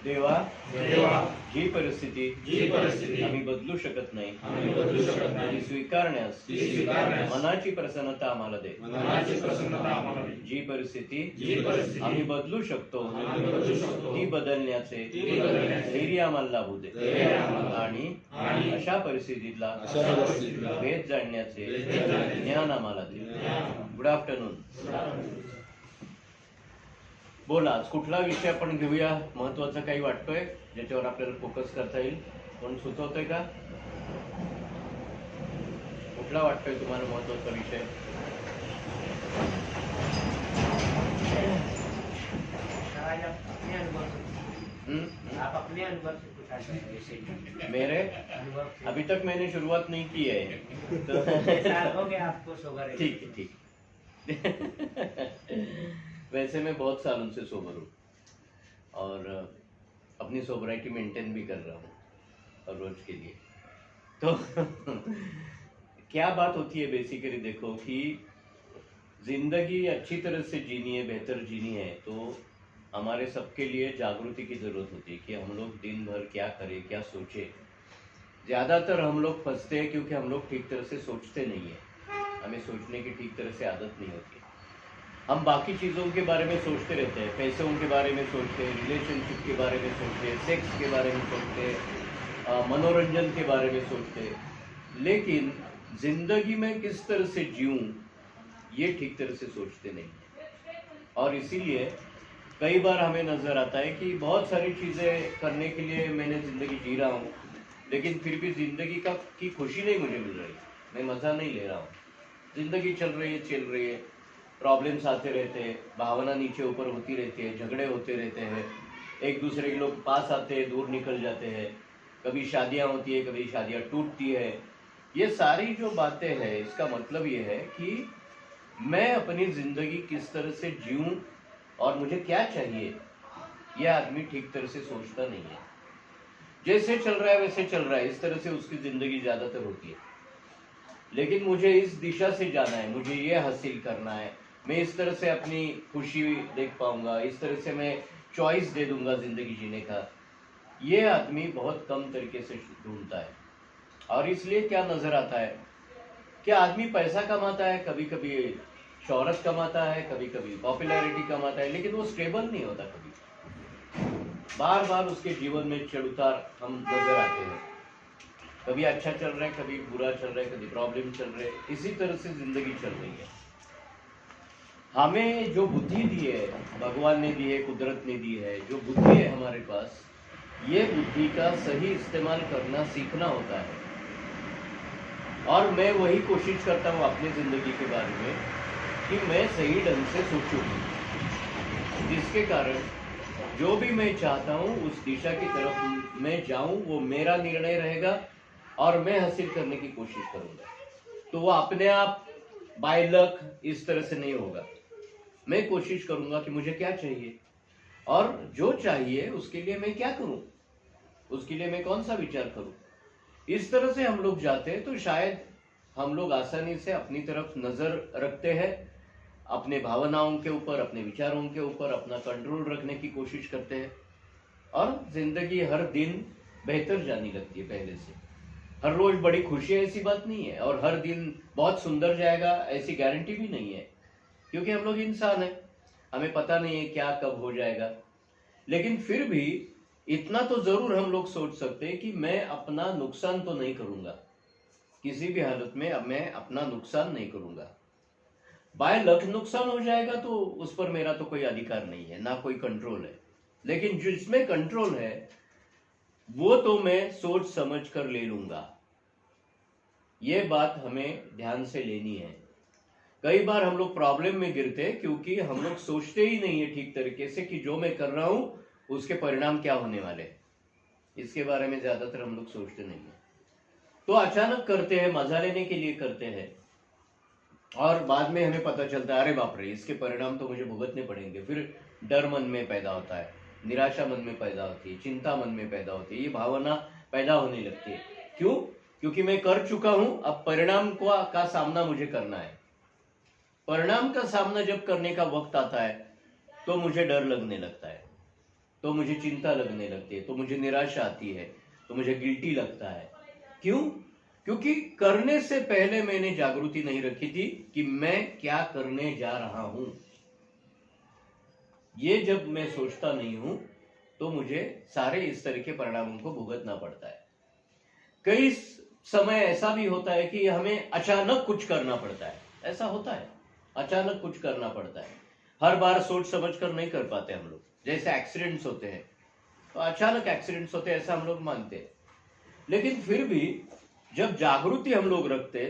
देवा देवा जी परिस्थिती आम्ही बदलू शकत नाही ती स्वीकारण्यास मनाची प्रसन्नता आम्हाला दे। जी परिस्थिती आम्ही बदलू शकतो ती बदलण्याचे धैर्य आम्हाला लाभू दे आणि अशा परिस्थितीतला भेद जाणण्याचे ज्ञान आम्हाला दे। Good afternoon. बोला, आज कुठला विषय आपण घेऊया? महत्वाचा काही वाटतोय ज्याच्यावर आपल्याला फोकस करता येईल? कोण सुचवतोय का? कुठला वाटतोय तुम्हाला महत्वाचा विषय? आप अपने अनुभव से कुछ विषय मेरे अभी तक मैंने शुरुआत नहीं की है तो हो गया आपको सोबर है। ठीक है, ठीक। वैसे मैं बहुत सालों से सोबर हूँ और अपनी सोबराइटी मेंटेन भी कर रहा हूँ और रोज के लिए। तो क्या बात होती है बेसिकली, देखो कि जिंदगी अच्छी तरह से जीनी है, बेहतर जीनी है तो हमारे सबके लिए जागृति की जरूरत होती है कि हम लोग दिन भर क्या करें, क्या सोचें। ज़्यादातर हम लोग फंसते हैं क्योंकि हम लोग ठीक तरह से सोचते नहीं है, हमें सोचने की ठीक तरह से आदत नहीं होती। हम बाकी चीज़ों के बारे में सोचते रहते हैं, पैसों के बारे में सोचते हैं, रिलेशनशिप के बारे में सोचते हैं, सेक्स के बारे में सोचते हैं, मनोरंजन के बारे में सोचते हैं, लेकिन जिंदगी में किस तरह से जीऊँ ये ठीक तरह से सोचते नहीं। और इसीलिए कई बार हमें नज़र आता है कि बहुत सारी चीज़ें करने के लिए मैंने ज़िंदगी जी रहा हूँ, लेकिन फिर भी ज़िंदगी की खुशी नहीं मुझे मिल रही, मैं मज़ा नहीं ले रहा हूँ। ज़िंदगी चल रही है, प्रॉब्लम्स आते रहते हैं, भावना नीचे ऊपर होती रहती है, झगड़े होते रहते हैं, एक दूसरे के लोग पास आते हैं, दूर निकल जाते हैं, कभी शादियाँ होती है, कभी शादियाँ टूटती है। ये सारी जो बातें हैं इसका मतलब ये है कि मैं अपनी ज़िंदगी किस तरह से जीऊँ और मुझे क्या चाहिए, यह आदमी ठीक तरह से सोचता नहीं है। जैसे चल रहा है वैसे चल रहा है, इस तरह से उसकी ज़िंदगी ज़्यादातर होती है। लेकिन मुझे इस दिशा से जाना है, मुझे ये हासिल करना है, मैं इस तरह से अपनी खुशी देख पाऊंगा, इस तरह से मैं चॉइस दे दूंगा ज़िंदगी जीने का, ये आदमी बहुत कम तरीके से ढूंढता है। और इसलिए क्या नज़र आता है कि आदमी पैसा कमाता है, कभी कभी शोहरत कमाता है, कभी कभी पॉपुलैरिटी कमाता है, लेकिन वो स्टेबल नहीं होता। कभी बार बार उसके जीवन में चढ़ उतार हम नजर आते हैं, कभी अच्छा चल रहा है, कभी बुरा चल रहा है, कभी प्रॉब्लम चल रहे हैं, इसी तरह से जिंदगी चल रही है। हमें जो बुद्धि दी है, भगवान ने दी है, कुदरत ने दी है, जो बुद्धि है हमारे पास, ये बुद्धि का सही इस्तेमाल करना सीखना होता है। और मैं वही कोशिश करता हूँ अपनी जिंदगी के बारे में कि मैं सही ढंग से सोचूं, जिसके कारण जो भी मैं चाहता हूँ उस दिशा की तरफ मैं जाऊं, वो मेरा निर्णय रहेगा और मैं हासिल करने की कोशिश करूंगा। तो वो अपने आप बाय लक इस तरह से नहीं होगा। मैं कोशिश करूंगा कि मुझे क्या चाहिए और जो चाहिए उसके लिए मैं क्या करूं, उसके लिए मैं कौन सा विचार करूं। इस तरह से हम लोग जाते हैं तो शायद हम लोग आसानी से अपनी तरफ नजर रखते हैं, अपने भावनाओं के ऊपर, अपने विचारों के ऊपर अपना कंट्रोल रखने की कोशिश करते हैं और जिंदगी हर दिन बेहतर जाने लगती है पहले से। हर रोज बड़ी खुशी है ऐसी बात नहीं है, और हर दिन बहुत सुंदर जाएगा ऐसी गारंटी भी नहीं है, क्योंकि हम लोग इंसान हैं, हमें पता नहीं है क्या कब हो जाएगा। लेकिन फिर भी इतना तो जरूर हम लोग सोच सकते हैं कि मैं अपना नुकसान तो नहीं करूंगा, किसी भी हालत में अब मैं अपना नुकसान नहीं करूंगा। बाय लक नुकसान हो जाएगा तो उस पर मेरा तो कोई अधिकार नहीं है, ना कोई कंट्रोल है। लेकिन जिसमें कंट्रोल है वो तो मैं सोच समझ कर ले लूंगा। ये बात हमें ध्यान से लेनी है। कई बार हम लोग प्रॉब्लम में गिरते हैं क्योंकि हम लोग सोचते ही नहीं है ठीक तरीके से कि जो मैं कर रहा हूं उसके परिणाम क्या होने वाले, इसके बारे में ज्यादातर हम लोग सोचते नहीं है। तो अचानक करते हैं, मजा लेने के लिए करते हैं, और बाद में हमें पता चलता है अरे बाप रे इसके परिणाम तो मुझे भुगतने पड़ेंगे। फिर डर मन में पैदा होता है, निराशा मन में पैदा होती है, चिंता मन में पैदा होती है, ये भावना पैदा होने लगती है। क्यों? क्योंकि मैं कर चुका हूं, अब परिणाम का सामना मुझे करना है। परिणाम का सामना जब करने का वक्त आता है तो मुझे डर लगने लगता है। तो मुझे चिंता लगने लगती है, तो मुझे निराशा आती है, तो मुझे गिल्टी लगता है। क्यों? क्योंकि करने से पहले मैंने जागृति नहीं रखी थी कि मैं क्या करने जा रहा हूं। ये जब मैं सोचता नहीं हूं तो मुझे सारे इस तरह के परिणामों को भुगतना पड़ता है। कई समय ऐसा भी होता है कि हमें अचानक कुछ करना पड़ता है, ऐसा होता है, अचानक कुछ करना पड़ता है। हर बार सोच समझ कर नहीं कर पाते हम लोग। जैसे एक्सीडेंट्स होते हैं तो अचानक एक्सीडेंट्स होते हैं, ऐसा हम लोग मानते हैं। लेकिन फिर भी जब जागृति हम लोग रखते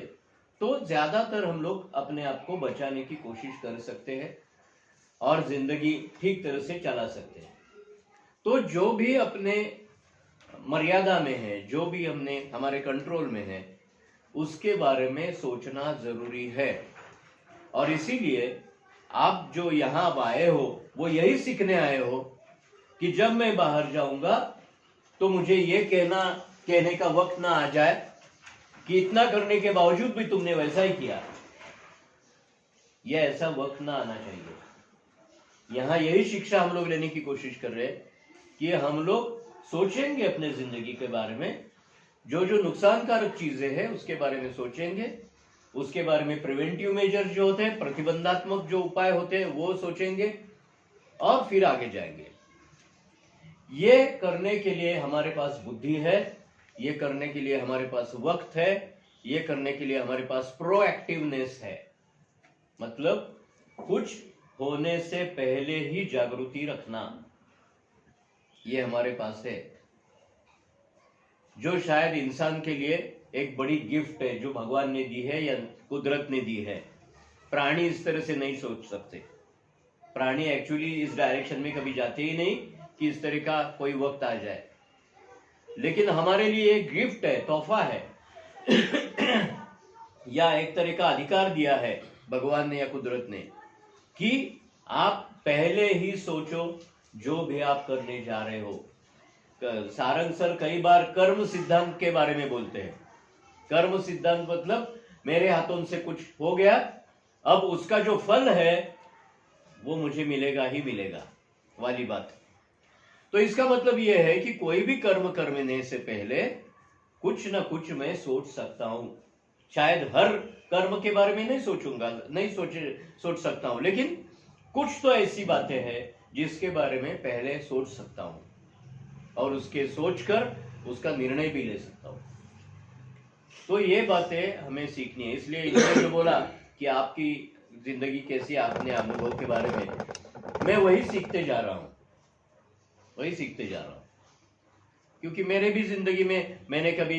तो ज्यादातर हम लोग अपने आप को बचाने की कोशिश कर सकते हैं और जिंदगी ठीक तरह से चला सकते हैं। तो जो भी अपने मर्यादा में है, जो भी हमने हमारे कंट्रोल में है, उसके बारे में सोचना जरूरी है। और इसीलिए आप जो यहाँ आए हो वो यही सीखने आए हो कि जब मैं बाहर जाऊंगा तो मुझे ये कहने का वक्त ना आ जाए कि इतना करने के बावजूद भी तुमने वैसा ही किया। यह ऐसा वक्त ना आना चाहिए। यहाँ यही शिक्षा हम लोग लेने की कोशिश कर रहे हैं कि हम लोग सोचेंगे अपने जिंदगी के बारे में, जो जो नुकसानकारक चीजें हैं उसके बारे में सोचेंगे, उसके बारे में प्रिवेंटिव मेजर्स जो होते हैं, प्रतिबंधात्मक जो उपाय होते हैं वो सोचेंगे और फिर आगे जाएंगे। ये करने के लिए हमारे पास बुद्धि है, ये करने के लिए हमारे पास वक्त है, ये करने के लिए हमारे पास प्रोएक्टिवनेस है। मतलब कुछ होने से पहले ही जागृति रखना, ये हमारे पास है, जो शायद इंसान के लिए एक बड़ी गिफ्ट है जो भगवान ने दी है या कुदरत ने दी है। प्राणी इस तरह से नहीं सोच सकते। प्राणी एक्चुअली इस डायरेक्शन में कभी जाते ही नहीं कि इस तरह का कोई वक्त आ जाए। लेकिन हमारे लिए एक गिफ्ट है, तोहफा है या एक तरह का अधिकार दिया है भगवान ने या कुदरत ने कि आप पहले ही सोचो जो भी आप करने जा रहे हो। सारंग सर कई बार कर्म सिद्धांत के बारे में बोलते हैं। कर्म सिद्धांत मतलब मेरे हाथों से कुछ हो गया, अब उसका जो फल है वो मुझे मिलेगा ही मिलेगा वाली बात। तो इसका मतलब यह है कि कोई भी कर्म करने से पहले कुछ ना कुछ मैं सोच सकता हूं। शायद हर कर्म के बारे में नहीं सोचूंगा, नहीं सोच सकता हूं, लेकिन कुछ तो ऐसी बातें हैं जिसके बारे में पहले सोच सकता हूं और उसके सोचकर उसका निर्णय भी ले सकता हूं। तो ये बातें हमें सीखनी है। इसलिए इन्होंने जो बोला कि आपकी जिंदगी कैसी, आपने अनुभव के बारे में, मैं वही सीखते जा रहा हूं, वही सीखते जा रहा हूं। क्योंकि मेरे भी जिंदगी में, मैंने कभी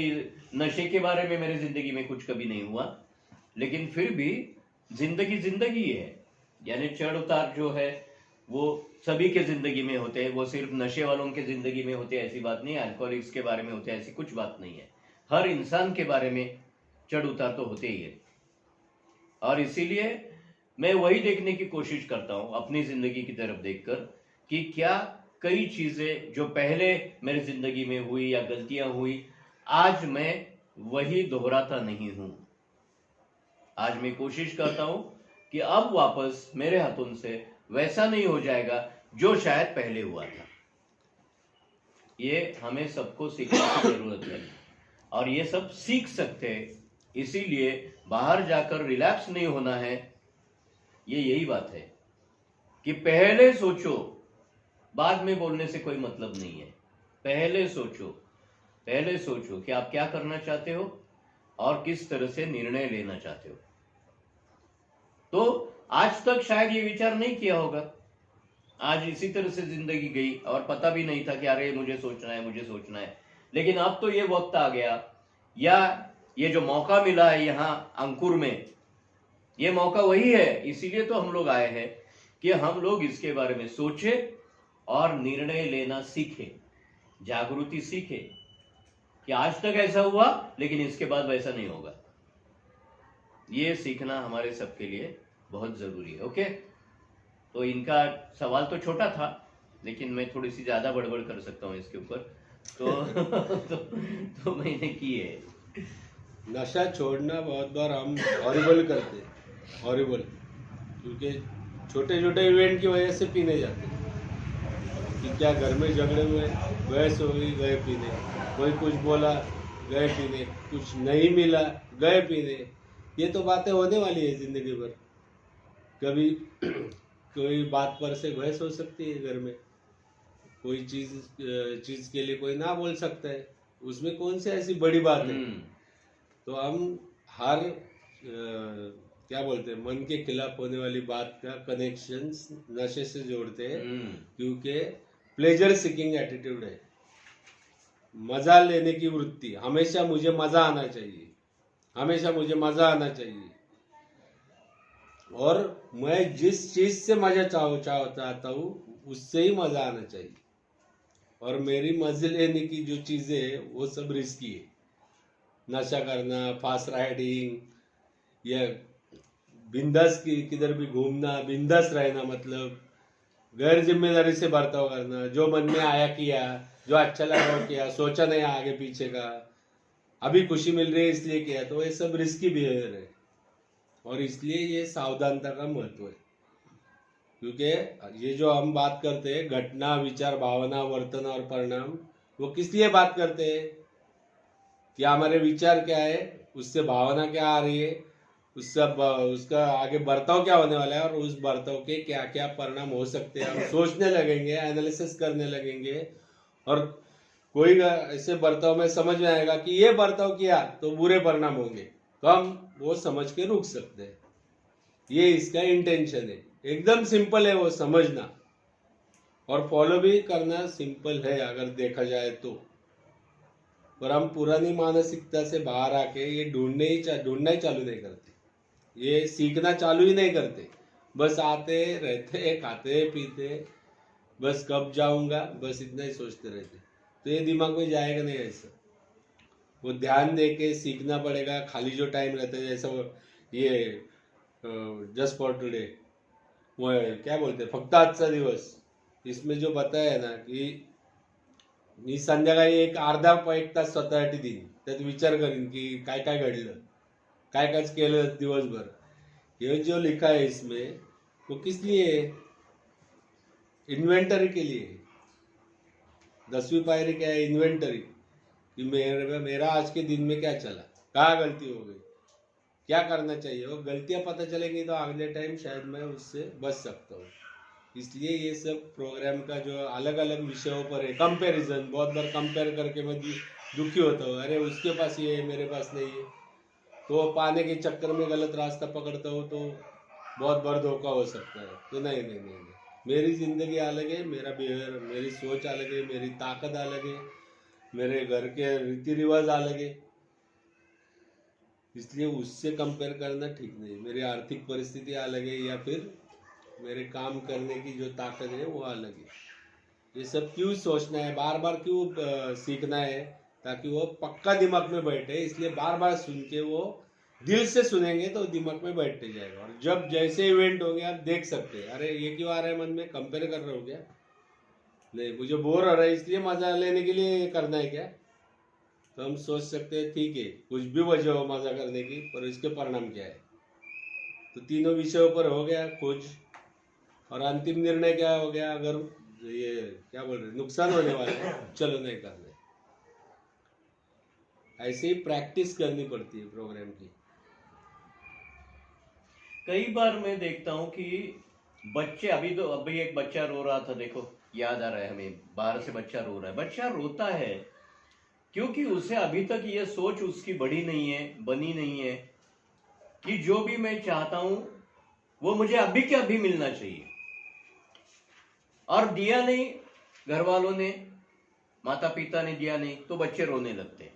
नशे के बारे में मेरे जिंदगी में कुछ कभी नहीं हुआ, लेकिन फिर भी जिंदगी जिंदगी है। यानी चढ़ उतार जो है वो सभी के जिंदगी में होते हैं। वो सिर्फ नशे वालों के जिंदगी में होते हैं ऐसी बात नहीं है, अल्कोहलिक्स के बारे में होते हैं ऐसी कुछ बात नहीं है। हर इंसान के बारे में चढ़ उतार तो होते ही है। और इसीलिए मैं वही देखने की कोशिश करता हूं अपनी जिंदगी की तरफ देखकर कि क्या कई चीजें जो पहले मेरी जिंदगी में हुई या गलतियां हुई, आज मैं वही दोहराता नहीं हूं। आज मैं कोशिश करता हूं कि अब वापस मेरे हाथों से वैसा नहीं हो जाएगा जो शायद पहले हुआ था। ये हमें सबको सीखने की जरूरत है और ये सब सीख सकते हैं। इसीलिए बाहर जाकर रिलैक्स नहीं होना है। ये यही बात है कि पहले सोचो, बाद में बोलने से कोई मतलब नहीं है। पहले सोचो, पहले सोचो कि आप क्या करना चाहते हो और किस तरह से निर्णय लेना चाहते हो। तो आज तक शायद ये विचार नहीं किया होगा, आज इसी तरह से जिंदगी गई और पता भी नहीं था कि अरे मुझे सोचना है, मुझे सोचना है। लेकिन अब तो ये वक्त आ गया, या ये जो मौका मिला है यहाँ अंकुर में, ये मौका वही है। इसीलिए तो हम लोग आए हैं कि हम लोग इसके बारे में सोचे और निर्णय लेना सीखे, जागृति सीखे कि आज तक ऐसा हुआ लेकिन इसके बाद वैसा नहीं होगा। ये सीखना हमारे सबके लिए बहुत जरूरी है। ओके, तो इनका सवाल तो छोटा था लेकिन मैं थोड़ी सी ज्यादा बड़बड़ कर सकता हूँ इसके ऊपर, तो मैंने की है। नशा छोड़ना बहुत बार हम हॉरिबल करते हैं, हॉरिबल, क्योंकि छोटे छोटे इवेंट की वजह से पीने जाते हैं। कि क्या घर में झगड़े हुए, बहस हो गई, गए पीने, कोई कुछ बोला, गए पीने, कुछ नहीं मिला, गए पीने। ये तो बातें होने वाली है जिंदगी भर। कभी कोई बात पर से बहस हो सकती है घर में, कोई चीज के लिए कोई ना बोल सकता है, उसमें कौन सी ऐसी बड़ी बात है। तो हम हर क्या बोलते हैं, मन के खिलाफ होने वाली बात का कनेक्शन नशे से जोड़ते हैं, क्योंकि प्लेजर सीकिंग एटीट्यूड है, मजा लेने की वृत्ति। हमेशा मुझे मजा आना चाहिए, हमेशा मुझे मजा आना चाहिए, और मैं जिस चीज से मजा चाहता हूँ उससे ही मजा आना चाहिए। और मेरी मजे लेने की जो चीजें है वो सब रिस्की है। नशा करना, फास्ट राइडिंग, या बिंदास की किधर भी घूमना, बिंदास रहना, मतलब गैर जिम्मेदारी से बर्ताव करना, जो मन में आया किया, जो अच्छा लगा वो किया, सोचा नहीं आगे पीछे का, अभी खुशी मिल रही है इसलिए किया, तो ये सब रिस्की बिहेवियर है। और इसलिए ये सावधानता का महत्व है, क्योंकि ये जो हम बात करते हैं घटना, विचार, भावना, वर्तन और परिणाम, वो किस लिए बात करते हैं कि हमारे विचार क्या है, उससे भावना क्या आ रही है, उसका आगे बर्ताव क्या होने वाला है, और उस बर्ताव के क्या क्या परिणाम हो सकते हैं। हम सोचने लगेंगे, एनालिसिस करने लगेंगे, और कोई ऐसे बर्ताव में समझ में आएगा कि ये बर्ताव किया तो बुरे परिणाम होंगे, तो हम वो समझ के रुक सकते हैं। ये इसका इंटेंशन है। एकदम सिंपल है वो समझना, और फॉलो भी करना सिंपल है अगर देखा जाए तो। पर हम पुरानी मानसिकता से बाहर आके ये ढूंढना ही चालू नहीं करते, ये सीखना चालू ही नहीं करते। बस आते रहते, खाते पीते, बस कब जाऊंगा, बस इतना ही सोचते रहते। तो ये दिमाग में जाएगा नहीं ऐसा। वो ध्यान दे के सीखना पड़ेगा। खाली जो टाइम रहता है, जैसा ये जस्ट फॉर टुडे, वो क्या बोलते हैं, फक्त आजचा दिवस, इसमें जो बताया है ना की मी संध्याकाळी एक अर्धा एक तास स्वतःसाठी देईन, त्यात विचार करीन की काय काय घडलं, काय काय केलं दिवसभर। ये जो लिखा है इसमें, वो किस लिए है? इन्वेंटरी के लिए। 10वीं पायरी क्या है? इन्वेंटरी, कि मेरा आज के दिन में क्या चला, कहाँ गलती हो गई, क्या करना चाहिए। वो गलतियां पता चलेंगी तो अगले टाइम शायद मैं उससे बच सकता हूँ। इसलिए ये सब प्रोग्राम का जो अलग अलग विषयों पर है, कंपैरिजन, बहुत बार कंपेयर करके मैं दुखी होता हूँ, अरे उसके पास ये है मेरे पास नहीं है, तो पाने के चक्कर में गलत रास्ता पकड़ता हूँ, तो बहुत बार धोखा हो सकता है। तो नहीं नहीं नहीं, नहीं। मेरी जिंदगी अलग है, मेरा बिहेवियर, मेरी सोच अलग है, मेरी ताकत अलग है, मेरे घर के रीति रिवाज अलग है, इसलिए उससे कंपेयर करना ठीक नहीं। मेरी आर्थिक परिस्थिति अलग है, या फिर मेरे काम करने की जो ताकत है वो अलग है। ये सब क्यों सोचना है, बार बार क्यों सीखना है, ताकि वो पक्का दिमाग में बैठे। इसलिए बार बार सुन के, वो दिल से सुनेंगे तो दिमाग में बैठते जाएगा। और जब जैसे इवेंट हो गया आप देख सकते हैं, अरे ये क्यों आ रहा है मन में, कंपेयर कर रहे हो क्या? नहीं, मुझे बोर हो रहा है इसलिए मजा लेने के लिए करना है क्या? तो हम सोच सकते हैं ठीक है, कुछ भी वजह हो मजा करने की, पर इसके परिणाम क्या है। तो तीनों विषयों पर हो गया खोज, और अंतिम निर्णय क्या हो गया, अगर ये क्या बोल रहे नुकसान होने वाला है, चलो नहीं करना। ऐसे ही प्रैक्टिस करनी पड़ती है प्रोग्राम की। कई बार मैं देखता हूँ कि बच्चे, अभी एक बच्चा रो रहा था, देखो याद आ रहा है हमें, बाहर से बच्चा रो रहा है। बच्चा रोता है क्योंकि उसे अभी तक ये सोच उसकी बनी नहीं है कि जो भी मैं चाहता हूं वो मुझे अभी के अभी मिलना चाहिए, और दिया नहीं, घर वालों ने, माता पिता ने दिया नहीं, तो बच्चे रोने लगते हैं।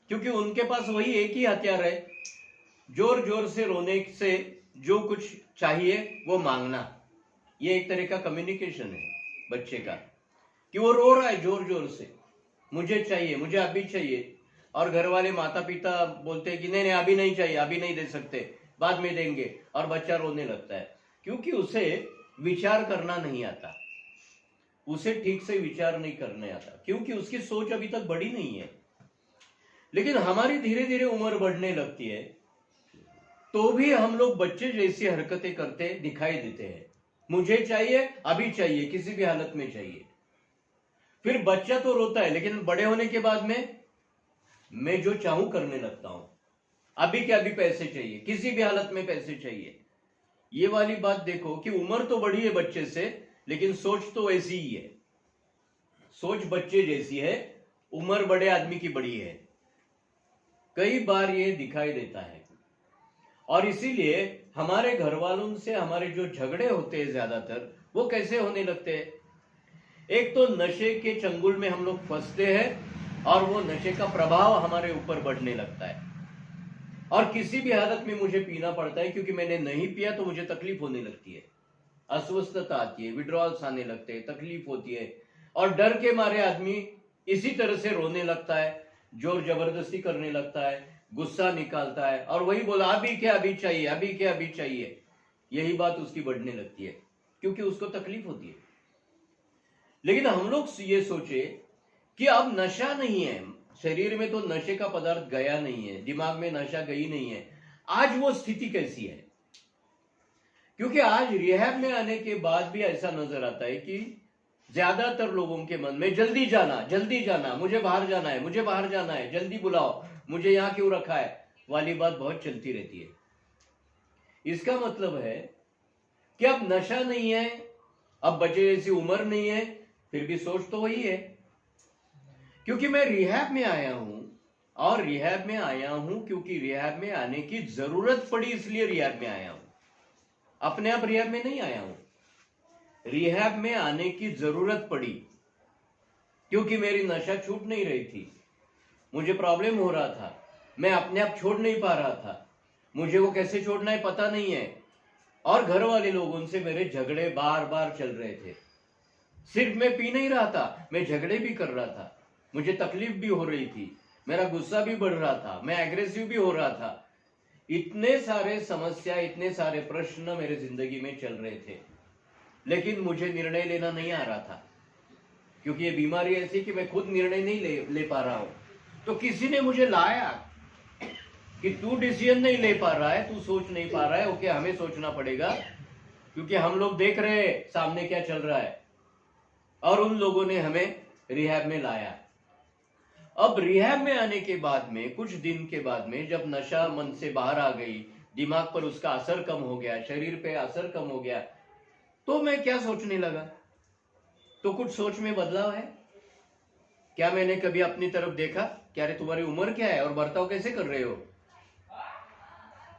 क्योंकि उनके पास वही एक ही हथियार है, जोर जोर से रोने से जो कुछ चाहिए वो मांगना। ये एक तरह का कम्युनिकेशन है बच्चे का, कि वो रो रहा है जोर जोर से, मुझे चाहिए, मुझे अभी चाहिए। और घर वाले, माता पिता बोलते हैं कि नहीं नहीं अभी नहीं चाहिए, अभी नहीं दे सकते, बाद में देंगे, और बच्चा रोने लगता है। क्योंकि उसे विचार करना नहीं आता, उसे ठीक से विचार नहीं करने आता, क्योंकि उसकी सोच अभी तक बड़ी नहीं है। लेकिन हमारी धीरे धीरे उम्र बढ़ने लगती है, तो भी हम लोग बच्चे जैसी हरकतें करते दिखाई देते हैं। मुझे चाहिए, अभी चाहिए, किसी भी हालत में चाहिए। फिर बच्चा तो रोता है, लेकिन बड़े होने के बाद में मैं जो चाहूं करने लगता हूं। अभी के अभी पैसे चाहिए, किसी भी हालत में पैसे चाहिए। ये वाली बात देखो कि उम्र तो बड़ी है बच्चे से, लेकिन सोच तो वैसी ही है। सोच बच्चे जैसी है, उम्र बड़े आदमी की बड़ी है। कई बार ये दिखाई देता है, और इसीलिए हमारे घर वालों से हमारे जो झगड़े होते हैं ज्यादातर, वो कैसे होने लगते हैं? एक तो नशे के चंगुल में हम लोग फंसते हैं, और वो नशे का प्रभाव हमारे ऊपर बढ़ने लगता है, और किसी भी हालत में मुझे पीना पड़ता है, क्योंकि मैंने नहीं पिया तो मुझे तकलीफ होने लगती है, अस्वस्थता आती है, विड्रॉल्स आने लगते हैं, तकलीफ होती है, और डर के मारे आदमी इसी तरह से रोने लगता है, जोर जबरदस्ती करने लगता है, गुस्सा निकालता है, और वही बोला अभी क्या अभी चाहिए, अभी क्या अभी चाहिए। यही बात उसकी बढ़ने लगती है, क्योंकि उसको तकलीफ होती है। लेकिन हम लोग ये सोचे कि अब नशा नहीं है, शरीर में तो नशे का पदार्थ गया नहीं है, दिमाग में नशा गई नहीं है। आज वो स्थिति कैसी है? क्योंकि आज रिहैब में आने के बाद भी ऐसा नजर आता है कि ज्यादातर लोगों के मन में जल्दी जाना, मुझे बाहर जाना है, मुझे बाहर जाना है, जल्दी बुलाओ, मुझे यहां क्यों रखा है, वाली बात बहुत चलती रहती है। इसका मतलब है कि अब नशा नहीं है, अब बच्चे जैसी उम्र नहीं है, फिर भी सोच तो वही है। क्योंकि मैं रिहैब में आया हूं, और रिहैब में आया हूं क्योंकि रिहैब में आने की जरूरत पड़ी, इसलिए रिहैब में आया हूं। अपने आप रिहैब में नहीं आया हूं, रिहैब में आने की जरूरत पड़ी, क्योंकि मेरी नशा छूट नहीं रही थी, मुझे प्रॉब्लम हो रहा था, मैं अपने आप छोड़ नहीं पा रहा था, मुझे वो कैसे छोड़ना है पता नहीं है, और घर वाले लोगों से मेरे झगड़े बार बार चल रहे थे। सिर्फ मैं पी नहीं रहा था, मैं झगड़े भी कर रहा था, मुझे तकलीफ भी हो रही थी, मेरा गुस्सा भी बढ़ रहा था, मैं एग्रेसिव भी हो रहा था। इतने सारे समस्या, इतने सारे प्रश्न मेरे जिंदगी में चल रहे थे, लेकिन मुझे निर्णय लेना नहीं आ रहा था, क्योंकि ये बीमारी ऐसी कि मैं खुद निर्णय नहीं ले पा रहा हूं। तो किसी ने मुझे लाया कि तू डिसीजन नहीं ले पा रहा है, तू सोच नहीं पा रहा है, ओके हमें सोचना पड़ेगा, क्योंकि हम लोग देख रहे हैं सामने क्या चल रहा है। और उन लोगों ने हमें रिहैब में लाया। अब रिहैब में आने के बाद में, कुछ दिन के बाद में, जब नशा मन से बाहर आ गई, दिमाग पर उसका असर कम हो गया, शरीर पे असर कम हो गया, तो मैं क्या सोचने लगा? तो कुछ सोच में बदलाव है क्या? मैंने कभी अपनी तरफ देखा क्या? अरे तुम्हारी उम्र क्या है और बर्ताव कैसे कर रहे हो?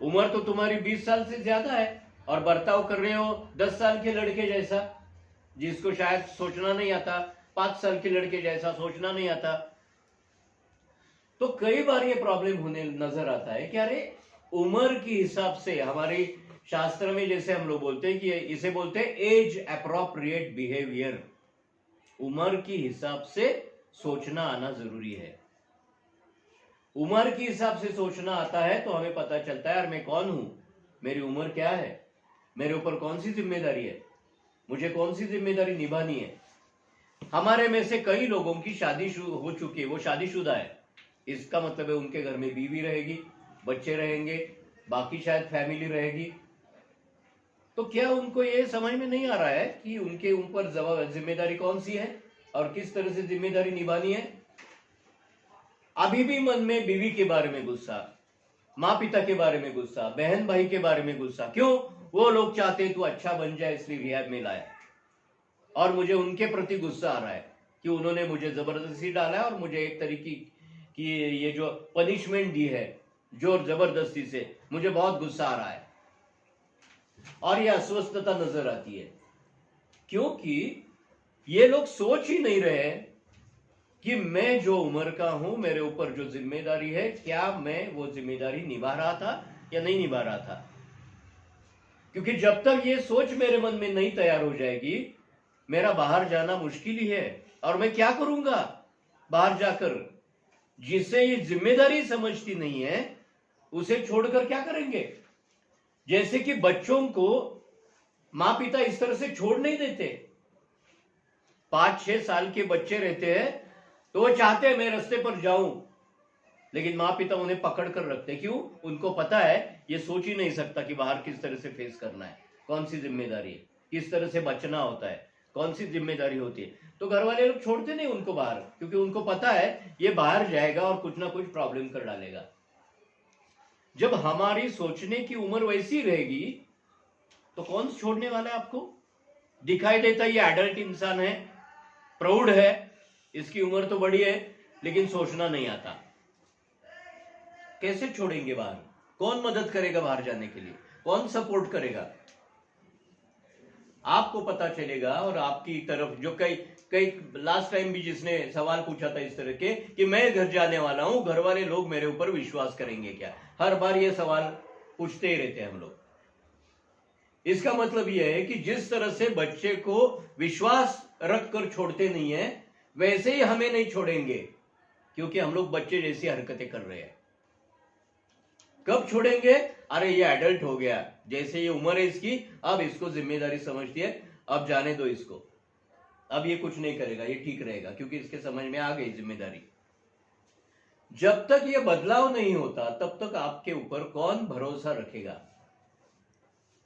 उम्र तो तुम्हारी 20 साल से ज्यादा है, और बर्ताव कर रहे हो 10 साल के लड़के जैसा, जिसको शायद सोचना नहीं आता, 5 साल के लड़के जैसा सोचना नहीं आता। तो कई बार ये प्रॉब्लम होने नजर आता है कि अरे उम्र के हिसाब से, हमारी शास्त्र में जैसे हम लोग बोलते हैं कि इसे बोलते हैं एज अप्रोप्रिएट बिहेवियर, उम्र के हिसाब से सोचना आना जरूरी है। उम्र के हिसाब से सोचना आता है तो हमें पता चलता है यार मैं कौन हूं, मेरी उम्र क्या है, मेरे ऊपर कौन सी जिम्मेदारी है, मुझे कौन सी जिम्मेदारी निभानी है। हमारे में से कई लोगों की शादी हो चुकी है, वो शादीशुदा है, इसका मतलब है उनके घर में बीवी रहेगी, बच्चे रहेंगे, बाकी शायद फैमिली रहेगी। तो क्या उनको ये समझ में नहीं आ रहा है कि उनके ऊपर जिम्मेदारी कौन सी है और किस तरह से जिम्मेदारी निभानी है? अभी भी मन में बीवी के बारे में गुस्सा, माँ पिता के बारे में गुस्सा, बहन भाई के बारे में गुस्सा। क्यों? वो लोग चाहते तू अच्छा बन जाए, इसलिए रिहैब में लाया, और मुझे उनके प्रति गुस्सा आ रहा है कि उन्होंने मुझे जबरदस्ती डाला है, और मुझे एक तरीके की ये जो पनिशमेंट दी है जोर जबरदस्ती से, मुझे बहुत गुस्सा आ रहा है, और ये अस्वस्थता नजर आती है, क्योंकि ये लोग सोच ही नहीं रहे कि मैं जो उम्र का हूं, मेरे ऊपर जो जिम्मेदारी है, क्या मैं वो जिम्मेदारी निभा रहा था या नहीं निभा रहा था। क्योंकि जब तक ये सोच मेरे मन में नहीं तैयार हो जाएगी, मेरा बाहर जाना मुश्किल ही है। और मैं क्या करूंगा बाहर जाकर? जिसे ये जिम्मेदारी समझती नहीं है, उसे छोड़कर क्या करेंगे? जैसे कि बच्चों को माँ पिता इस तरह से छोड़ नहीं देते। 5-6 साल के बच्चे रहते हैं तो वो चाहते हैं मैं रास्ते पर जाऊं, लेकिन माँ पिता उन्हें पकड़ कर रखते। क्यों? उनको पता है ये सोच ही नहीं सकता कि बाहर किस तरह से फेस करना है, कौन सी जिम्मेदारी है, किस तरह से बचना होता है, कौन सी जिम्मेदारी होती है। तो घर वाले लोग छोड़ते नहीं उनको बाहर, क्योंकि उनको पता है ये बाहर जाएगा और कुछ ना कुछ प्रॉब्लम कर डालेगा। जब हमारी सोचने की उम्र वैसी रहेगी तो कौन छोड़ने वाला है आपको? दिखाई देता ये एडल्ट इंसान है, प्रौढ़ है, इसकी उम्र तो बड़ी है, लेकिन सोचना नहीं आता। कैसे छोड़ेंगे बाहर? कौन मदद करेगा बाहर जाने के लिए? कौन सपोर्ट करेगा? आपको पता चलेगा। और आपकी तरफ जो कई लास्ट टाइम भी जिसने सवाल पूछा था इस तरह के कि मैं घर जाने वाला हूं, घर वाले लोग मेरे ऊपर विश्वास करेंगे क्या? हर बार ये सवाल पूछते ही रहते हैं हम लोग। इसका मतलब यह है कि जिस तरह से बच्चे को विश्वास रखकर छोड़ते नहीं है, वैसे ही हमें नहीं छोड़ेंगे, क्योंकि हम लोग बच्चे जैसी हरकतें कर रहे हैं। कब छोड़ेंगे? अरे ये एडल्ट हो गया, जैसे ये उम्र है इसकी, अब इसको जिम्मेदारी समझती है, अब जाने दो इसको, अब ये कुछ नहीं करेगा, ये ठीक रहेगा, क्योंकि इसके समझ में आ गई जिम्मेदारी। जब तक ये बदलाव नहीं होता तब तक आपके ऊपर कौन भरोसा रखेगा?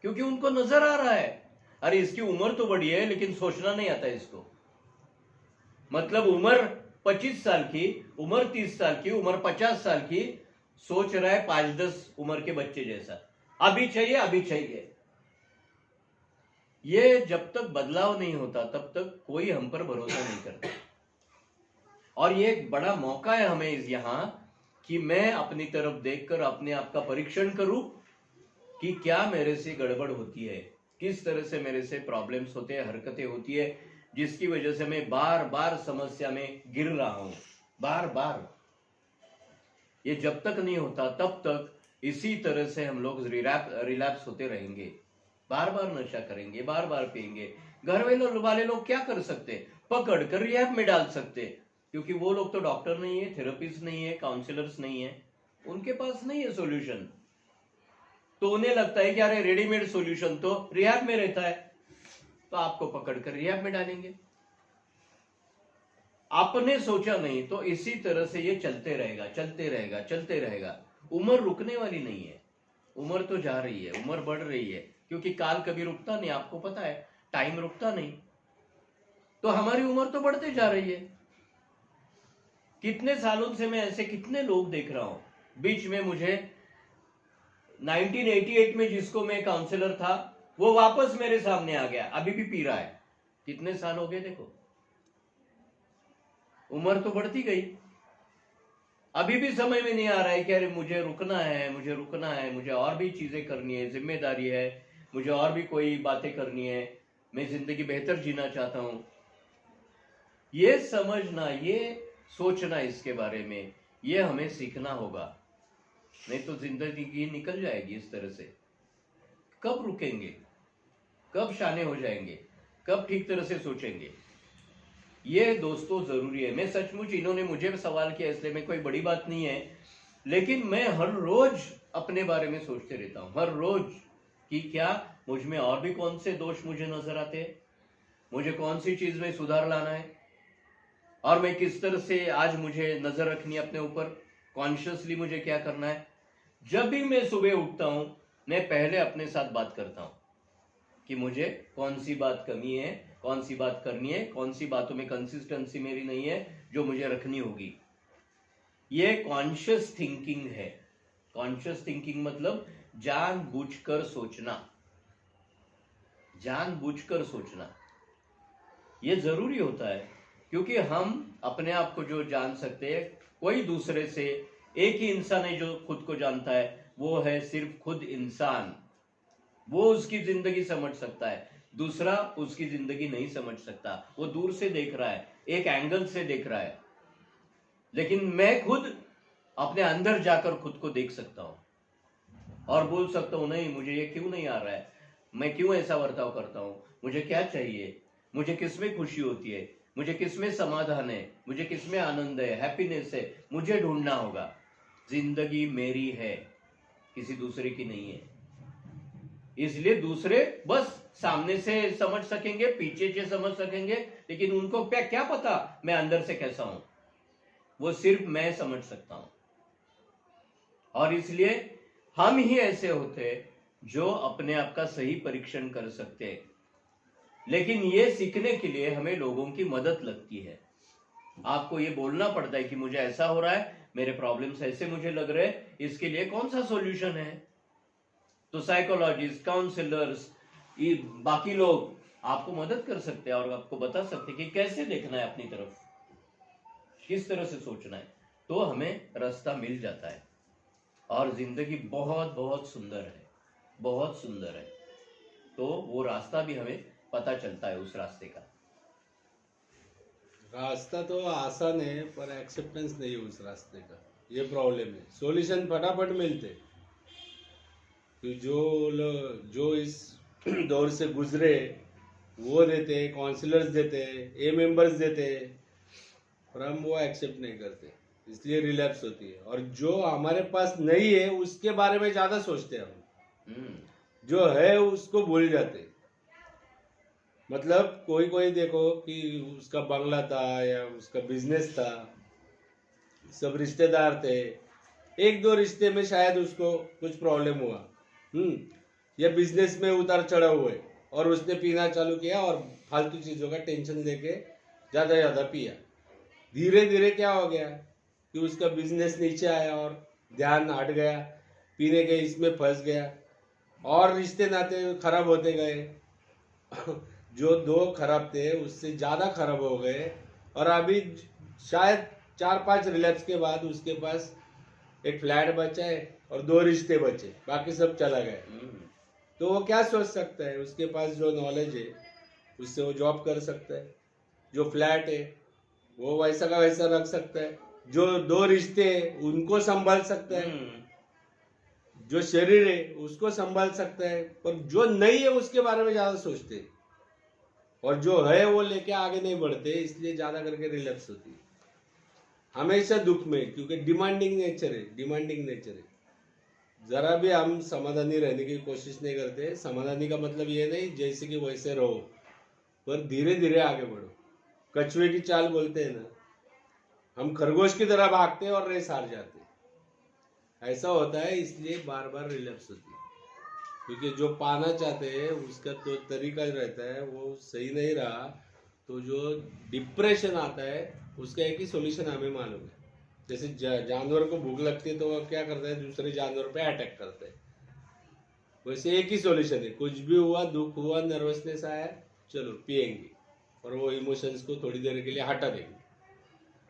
क्योंकि उनको नजर आ रहा है, अरे इसकी उम्र तो बड़ी है लेकिन सोचना नहीं आता इसको। मतलब उम्र 25 साल की, उम्र 30 साल की, उम्र 50 साल की, सोच रहा है 5-10 उम्र के बच्चे जैसा, अभी चाहिए अभी चाहिए। ये जब तक बदलाव नहीं होता तब तक कोई हम पर भरोसा नहीं करता। और ये एक बड़ा मौका है हमें यहां कि मैं अपनी तरफ देखकर अपने आप का परीक्षण करूं कि क्या मेरे से गड़बड़ होती है, किस तरह से मेरे से प्रॉब्लम्स होते हैं, हरकतें होती है, जिसकी वजह से मैं बार बार समस्या में गिर रहा हूं, बार बार। ये जब तक नहीं होता तब तक इसी तरह से हम लोग रिलैप्स होते रहेंगे, बार बार नशा करेंगे, बार बार पिएंगे। घर वाले लोग क्या कर सकते? पकड़ कर रिहैब में डाल सकते, क्योंकि वो लोग तो डॉक्टर नहीं है, थेरेपिस्ट नहीं है, काउंसलर्स नहीं है, उनके पास नहीं है सॉल्यूशन। तो उन्हें लगता है कि अरे रेडीमेड सॉल्यूशन तो रिहैब में रहता है, तो आपको पकड़कर रिहैब में डालेंगे। आपने सोचा नहीं, तो इसी तरह से ये चलते रहेगा, चलते रहेगा, चलते रहेगा। उम्र रुकने वाली नहीं है, उम्र तो जा रही है, उम्र बढ़ रही है, क्योंकि काल कभी रुकता नहीं, आपको पता है, टाइम रुकता नहीं। तो हमारी उम्र तो बढ़ते जा रही है। कितने सालों से मैं ऐसे कितने लोग देख रहा हूं। बीच में मुझे 1988 में जिसको मैं काउंसलर था, वो वापस मेरे सामने आ गया, अभी भी पी रहा है। कितने साल हो गए देखो, उम्र तो बढ़ती गई। अभी भी समय में नहीं आ रहा है कि अरे मुझे रुकना है, मुझे रुकना है, मुझे और भी चीजें करनी है, जिम्मेदारी है, मुझे और भी कोई बातें करनी है, मैं जिंदगी बेहतर जीना चाहता हूं। ये समझना, ये सोचना इसके बारे में, ये हमें सीखना होगा, नहीं तो जिंदगी निकल जाएगी इस तरह से। कब रुकेंगे? कब शाने हो जाएंगे? कब ठीक तरह से सोचेंगे? ये दोस्तों जरूरी है। मैं सचमुच, इन्होंने मुझे सवाल किया इसलिए मैं कोई बड़ी बात नहीं है, लेकिन मैं हर रोज अपने बारे में सोचते रहता हूं, हर रोज, कि क्या मुझ में और भी कौन से दोष मुझे नजर आते हैं, मुझे कौन सी चीज में सुधार लाना है, और मैं किस तरह से आज मुझे नजर रखनी है अपने ऊपर, कॉन्शियसली मुझे क्या करना है। जब भी मैं सुबह उठता हूं, मैं पहले अपने साथ बात करता हूं कि मुझे कौन सी बात कमी है, कौन सी बात करनी है, कौन सी बातों में कंसिस्टेंसी मेरी नहीं है जो मुझे रखनी होगी। ये कॉन्शियस थिंकिंग है। कॉन्शियस थिंकिंग मतलब जानबूझकर सोचना, जानबूझकर सोचना। ये जरूरी होता है, क्योंकि हम अपने आप को जो जान सकते हैं, कोई दूसरे से, एक ही इंसान है जो खुद को जानता है, वो है सिर्फ खुद इंसान। वो उसकी जिंदगी समझ सकता है, दूसरा उसकी जिंदगी नहीं समझ सकता। वो दूर से देख रहा है, एक एंगल से देख रहा है, लेकिन मैं खुद अपने अंदर जाकर खुद को देख सकता हूं और बोल सकता हूं, नहीं मुझे ये क्यों नहीं आ रहा है, मैं क्यों ऐसा बर्ताव करता हूं, मुझे क्या चाहिए, मुझे किसमें खुशी होती है, मुझे किसमें समाधान है, मुझे किसमें आनंद है, हैप्पीनेस है, मुझे ढूंढना होगा। जिंदगी मेरी है, किसी दूसरे की नहीं है। इसलिए दूसरे बस सामने से समझ सकेंगे, पीछे से समझ सकेंगे, लेकिन उनको क्या पता मैं अंदर से कैसा हूं। वो सिर्फ मैं समझ सकता हूं। और इसलिए हम ही ऐसे होते जो अपने आप का सही परीक्षण कर सकते हैं। लेकिन ये सीखने के लिए हमें लोगों की मदद लगती है। आपको ये बोलना पड़ता है कि मुझे ऐसा हो रहा है, मेरे प्रॉब्लम्स ऐसे मुझे लग रहे हैं, इसके लिए कौन सा सॉल्यूशन है। तो साइकोलॉजिस्ट, काउंसलर्स, ये बाकी लोग आपको मदद कर सकते हैं और आपको बता सकते हैं कि कैसे देखना है अपनी तरफ, किस तरह से सोचना है। तो हमें रास्ता मिल जाता है और जिंदगी बहुत बहुत सुंदर है, बहुत सुंदर है। तो वो रास्ता भी हमें पता चलता है उस रास्ते का। रास्ता तो आसान है पर एक्सेप्टेंस नहीं है उस रास्ते का, ये प्रॉब्लम है। सॉल्यूशन फटाफट मिलते, तो जो इस दौर से गुजरे वो देते, काउंसलर्स देते, ए मेंबर्स देते, और हम वो एक्सेप्ट नहीं करते, इसलिए रिलैप्स होती है। और जो हमारे पास नहीं है उसके बारे में ज्यादा सोचते हैं हम, जो है उसको भूल जाते। मतलब कोई कोई देखो कि उसका बंगला था या उसका बिजनेस था, सब रिश्तेदार थे, एक दो रिश्ते में शायद उसको कुछ प्रॉब्लम हुआ, या बिजनेस में उतार चढ़ाव हुए और उसने पीना चालू किया और फालतू चीजों का टेंशन लेके ज्यादा पिया। धीरे धीरे क्या हो गया कि उसका बिजनेस नीचे आया और ध्यान हट गया, पीने के इसमें फंस गया और रिश्ते नाते खराब होते गए। जो दो खराब थे उससे ज्यादा खराब हो गए और अभी शायद 4-5 रिलैप्स के बाद उसके पास एक फ्लैट बचा है और 2 रिश्ते बचे, बाकी सब चला गया। तो वो क्या सोच सकता है, उसके पास जो नॉलेज है उससे वो जॉब कर सकता है, जो फ्लैट है वो वैसा का वैसा रख सकता है, जो 2 रिश्ते हैं उनको संभाल सकता है, जो शरीर है उसको संभाल सकता है। पर जो नहीं है उसके बारे में ज्यादा सोचते हैं और जो है वो लेके आगे नहीं बढ़ते, इसलिए ज्यादा करके रिलैप्स होती है हमेशा दुख में, क्योंकि डिमांडिंग नेचर है। जरा भी हम समाधानी रहने की कोशिश नहीं करते। समाधानी का मतलब ये नहीं जैसे कि वैसे रहो, पर धीरे धीरे आगे बढ़ो। कछुए की चाल बोलते हैं ना, हम खरगोश की तरह भागते हैं और रेस हार जाते हैं, ऐसा होता है। इसलिए बार बार रिलैप्स होती है, क्योंकि जो पाना चाहते हैं उसका तो तरीका रहता है वो सही नहीं रहा, तो जो डिप्रेशन आता है उसका एक ही सॉल्यूशन हमें मालूम है। जैसे जानवर को भूख लगती है तो वो क्या करता है, दूसरे जानवर पे अटैक करता है। वैसे एक ही सॉल्यूशन है, कुछ भी हुआ, दुख हुआ, नर्वसनेस आया, चलो पिएंगे और वो इमोशंस को थोड़ी देर के लिए हटा देंगे,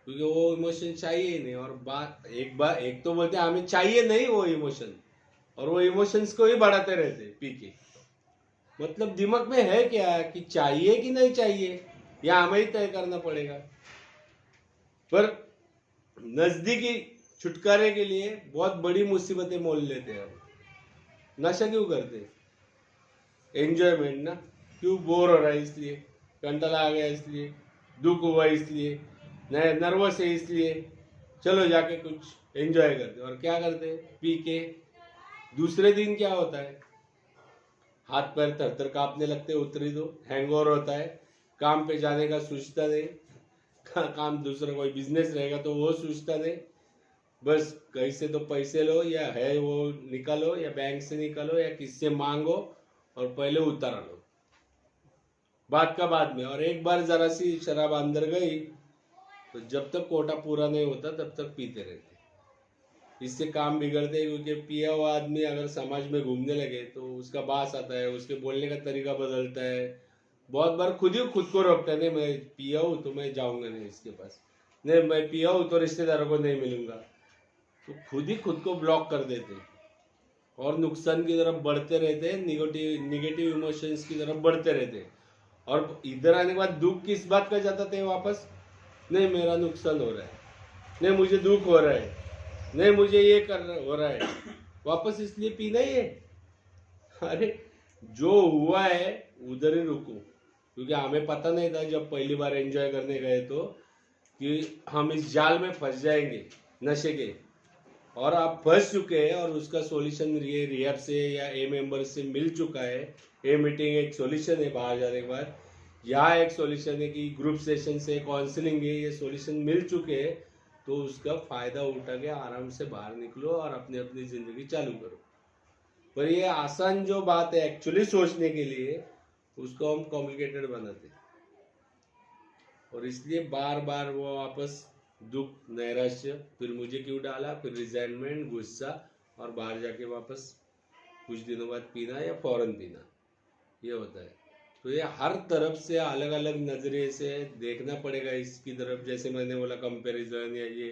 क्योंकि वो इमोशन चाहिए ही नहीं। और एक तो बोलते हैं हमें चाहिए नहीं वो इमोशन, और वो इमोशंस को ही बढ़ाते रहते पी के। मतलब दिमाग में है क्या कि चाहिए कि नहीं चाहिए, या हमें ही तय करना पड़ेगा। पर नजदीकी छुटकारे के लिए बहुत बड़ी मुसीबतें मोल लेते हैं हम। नशा क्यों करते हैं? एंजॉयमेंट ना, क्यों बोर हो रहा है इसलिए, कंटाला आ गया इसलिए, दुख हुआ इसलिए, नर्वस है इसलिए, चलो जाके कुछ एंजॉय करते। और क्या करते, पी के दूसरे दिन क्या होता है, हाथ पैर थर कांपने लगते, उतरी दो, हैंगओवर होता है, काम पे जाने का सोचता नहीं, काम दूसरा कोई बिजनेस रहेगा तो वो सोचता नहीं, बस कहीं से तो पैसे लो या है वो निकालो या बैंक से निकालो या किससे मांगो और पहले उतार लो, बात का बाद में। और एक बार जरा सी शराब अंदर गई तो जब तक कोटा पूरा नहीं होता तब तक पीते रहते। इससे काम बिगड़ते हैं, क्योंकि पिया हुआ आदमी अगर समाज में घूमने लगे तो उसका बास आता है, उसके बोलने का तरीका बदलता है। बहुत बार खुद ही खुद को रोकता है, नहीं मैं पिया हूँ तो मैं जाऊंगा नहीं इसके पास, नहीं मैं पिया हूँ तो रिश्तेदारों को नहीं मिलूंगा, तो खुद ही खुद को ब्लॉक कर देते और नुकसान की तरफ बढ़ते रहते हैं, निगेटिव इमोशंस की तरफ बढ़ते रहते हैं। और इधर आने के बाद दुख किस बात का जताते हैं वापस, नहीं मेरा नुकसान हो रहा है, नहीं मुझे दुख हो रहा है, नहीं मुझे ये हो रहा है, वापस इसलिए पीना ही है। अरे जो हुआ है उधर ही रुको, क्योंकि हमें पता नहीं था जब पहली बार एंजॉय करने गए तो कि हम इस जाल में फंस जाएंगे नशे के, और आप फंस चुके हैं और उसका सॉल्यूशन ये रिहैब से या ए मेंबर से मिल चुका है। ए मीटिंग एक सॉल्यूशन है बाहर जाने के बाद, यहाँ एक सॉल्यूशन है कि ग्रुप सेशन से काउंसलिंग है, ये सॉल्यूशन मिल चुके हैं, तो उसका फायदा उठा के आराम से बाहर निकलो और अपनी अपनी जिंदगी चालू करो। पर ये आसान जो बात है एक्चुअली सोचने के लिए, उसको हम कॉम्प्लिकेटेड बनाते हैं। और इसलिए बार बार वो वापस दुख, नैराश्य, फिर मुझे क्यों डाला, फिर रिजाइनमेंट, गुस्सा, और बाहर जाके वापस कुछ दिनों बाद पीना या फौरन पीना, ये होता है। तो ये हर तरफ से अलग अलग नजरिए से देखना पड़ेगा इसकी तरफ। जैसे मैंने बोला कंपैरिजन, या ये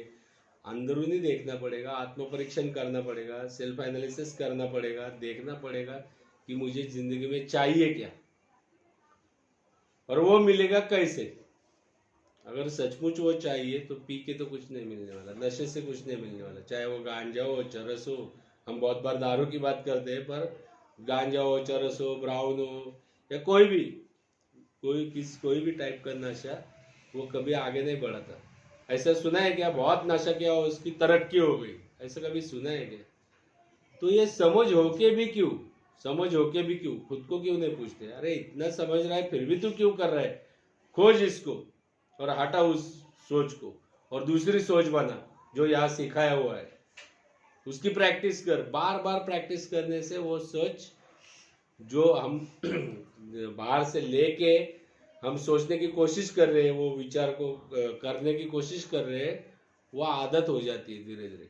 अंदरूनी देखना पड़ेगा, आत्मपरीक्षण करना पड़ेगा, सेल्फ एनालिसिस करना पड़ेगा, देखना पड़ेगा कि मुझे जिंदगी में चाहिए क्या, और वो मिलेगा कैसे। अगर सचमुच वो चाहिए तो पी के तो कुछ नहीं मिलने वाला, नशे से कुछ नहीं मिलने वाला, चाहे वो गांजा हो, चरस हो। हम बहुत बार दारू की बात करते हैं, पर गांजा हो, चरस हो, ब्राउन हो, या कोई भी कोई भी टाइप का नशा, वो कभी आगे नहीं बढ़ा था। ऐसा सुना है क्या बहुत नशा किया हो उसकी तरक्की हो गई, ऐसा कभी सुना है क्या? तो ये समझ होके भी क्यों खुद को क्यों नहीं पूछते, अरे इतना समझ रहा है फिर भी तू क्यों कर रहा है? खोज इसको और हटा उस सोच को, और दूसरी सोच बना जो यहाँ सिखाया हुआ है, उसकी प्रैक्टिस कर। बार बार प्रैक्टिस करने से वो सोच जो हम बाहर से लेके हम सोचने की कोशिश कर रहे हैं, वो विचार को करने की कोशिश कर रहे हैं, वो आदत हो जाती है धीरे धीरे।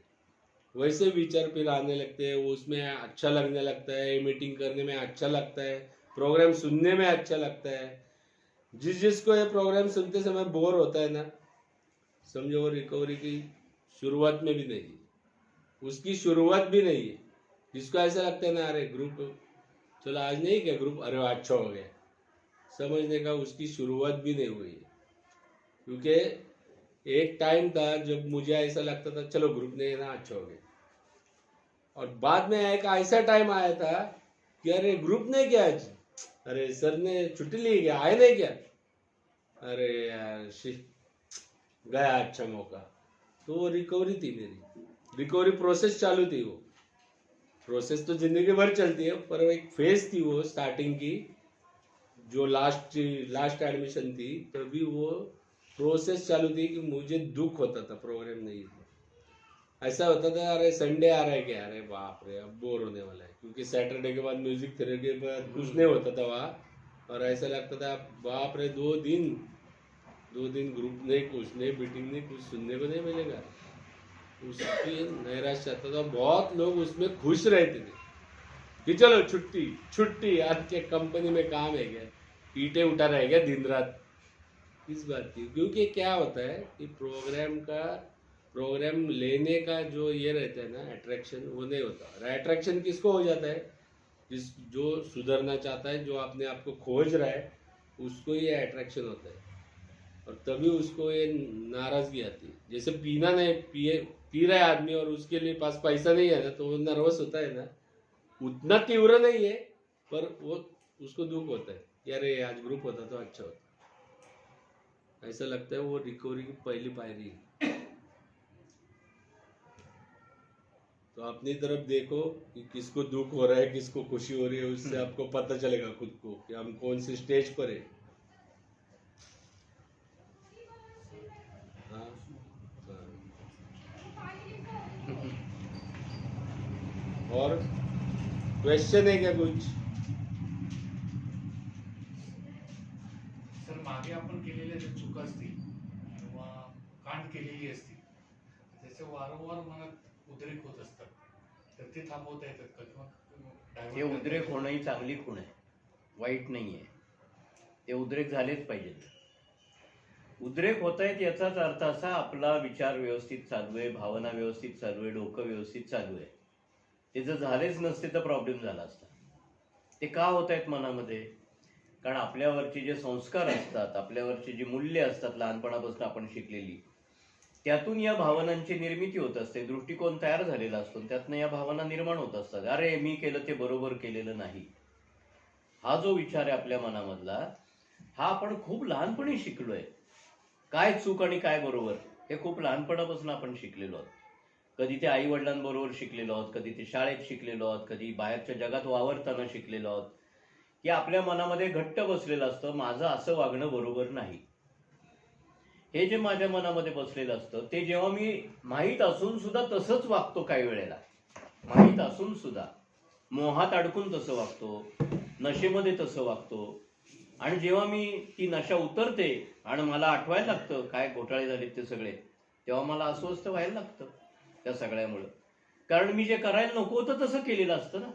वैसे विचार फिर आने लगते हैं, उसमें अच्छा लगने लगता है, मीटिंग करने में अच्छा लगता है, प्रोग्राम सुनने में अच्छा लगता है। जिसको ये प्रोग्राम सुनते समय बोर होता है ना, समझो वो रिकवरी की शुरुआत में भी नहीं है, उसकी शुरुआत भी नहीं है। जिसको ऐसा लगता है ना, अरे ग्रुप चलो आज नहीं क्या ग्रुप, अरे अच्छा हो गया, समझने का उसकी शुरुआत भी नहीं हुई है। क्योंकि एक टाइम था जब मुझे ऐसा लगता था चलो ग्रुप नहीं है ना, अच्छा हो गया, और बाद में एक ऐसा टाइम आया था कि अरे ग्रुप नहीं क्या आज, अरे सर ने छुट्टी ली क्या, आए नहीं क्या, अरे यार गया अच्छा मौका। तो वो रिकवरी थी, मेरी रिकवरी प्रोसेस चालू थी। वो प्रोसेस तो जिंदगी भर चलती है, पर एक फेज थी वो स्टार्टिंग की, जो लास्ट एडमिशन थी, तभी वो प्रोसेस चालू थी कि मुझे दुख होता था प्रोग्राम नहीं था। ऐसा होता था अरे संडे आ रहा है क्या, अरे बाप रे अब बोर होने वाला है, क्योंकि सैटरडे के बाद म्यूजिक थेरेपी के बाद कुछ नहीं होता था वहाँ, और ऐसा लगता था बाप रे 2 दिन ग्रुप नहीं, कुछ नहीं, मीटिंग नहीं, कुछ सुनने को नहीं मिलेगा। उसकी नैराश्य आता था। बहुत लोग उसमें खुश रहते थे कि चलो छुट्टी आज के कंपनी में काम है क्या, ईंटें उठा रहे क्या दिन रात, इस बात की। क्योंकि क्या होता है कि प्रोग्राम लेने का जो ये रहता है ना अट्रैक्शन, वो नहीं होता। और अट्रैक्शन किसको हो जाता है, जो सुधरना चाहता है, जो अपने आप को खोज रहा है, उसको ये अट्रैक्शन होता है, और तभी उसको ये नाराजगी आती है। जैसे पीना नहीं पी रहा है आदमी और उसके लिए पास पैसा नहीं है ना, तो वो नर्वस होता है ना, उतना तीव्र नहीं है, पर वो उसको दुख होता है कि अरे आज ग्रुप होता तो अच्छा होता। ऐसा लगता है वो रिकवरी की पहली पायरी है। तो अपनी तरफ देखो कि किसको दुख हो रहा है, किसको खुशी हो रही है, उससे आपको पता चलेगा खुद को कि हम कौन से स्टेज पर है। हाँ, और क्वेश्चन है क्या कुछ? सर मागे आपण केलेल्या ज्या चुका असतील किंवा कांड केलेली असतील त्याचे वारंवार मनात उद्रेक होत असतात, तर ते थांबवता येतात का किंवा हे उद्रेक होणं ही चांगली खूण आहे, वाईट नाही आहे. ते उद्रेक झालेच पाहिजेत. उद्रेक होत आहेत याचाच अर्थ असा आपला विचार व्यवस्थित चालू आहे, भावना व्यवस्थित चालू आहे, डोकं व्यवस्थित चालू आहे. ते जर झालेच नसते तर प्रॉब्लेम झाला असता. ते का होत आहेत मनामध्ये? कारण आपल्यावरचे जे संस्कार असतात, आपल्यावरची जी मूल्य असतात लहानपणापासून आपण शिकलेली, त्यातून या भावनांची निर्मिती होत असते. दृष्टिकोन तयार झालेला असतो, त्यातनं या भावना निर्माण होत असतात. अरे मी केलं ते बरोबर केलेलं नाही, हा जो विचार आहे आपल्या मनामधला, हा आपण खूप लहानपणी शिकलोय. काय चूक आणि काय बरोबर हे खूप लहानपणापासून आपण शिकलेलो आहोत. कधी ते आई वडिलांबरोबर शिकलेलो आहोत, कधी ते शाळेत शिकलेलो आहोत, कधी बाहेरच्या जगात वावरताना शिकलेलो आहोत, की आपल्या मनामध्ये घट्ट बसलेलं असतं माझं असं वागणं बरोबर नाही. हे जे माझ्या मनामध्ये बसलेलं असतं ते जेव्हा मी माहीत असून सुद्धा तसंच वागतो, काही वेळेला माहीत असून सुद्धा मोहात अडकून तसं वागतो, नशेमध्ये तसं वागतो, आणि जेव्हा मी ती नशा उतरते आणि मला आठवायला लागतं काय घोटाळे झालेत ते सगळे, तेव्हा मला अस्वस्थ व्हायला लागतं त्या सगळ्यामुळं. कारण मी जे करायला नको होतं तसं केलेलं असतं ना.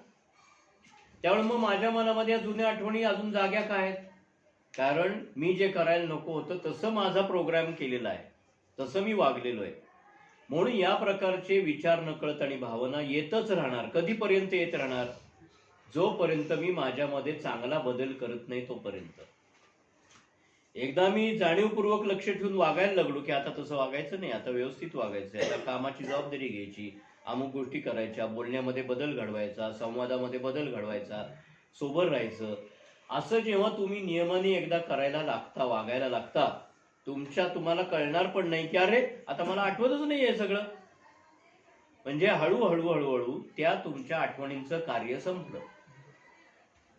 त्यामुळे मग माझ्या मनामध्ये या जुन्या आठवणी अजून जाग्या काय आहेत? कारण मी जे करायला नको होतं तसं माझा प्रोग्राम केलेला आहे, तसं मी वागलेलो आहे. म्हणून या प्रकारचे विचार नकळत आणि भावना येतच राहणार. कधीपर्यंत येत राहणार? जोपर्यंत मी माझ्यामध्ये चांगला बदल करत नाही तोपर्यंत. एकदा मी जाणीवपूर्वक लक्ष ठेवून वागायला लागलो की आता तसं वागायचं नाही, आता व्यवस्थित वागायचं, आता कामाची जबाबदारी घ्यायची, अमुक गोष्टी करायच्या, बोलण्यामध्ये बदल घडवायचा, संवादामध्ये बदल घडवायचा, सोबत राहायचं, असं जेव्हा तुम्ही नियमाने एकदा करायला लागता, वागायला लागता, तुम्हाला कळणार पण नाही की अरे आता मला आठवतच नाही हे सगळं. म्हणजे हळूहळू हळूहळू त्या तुमच्या आठवणींचं कार्य संपलं.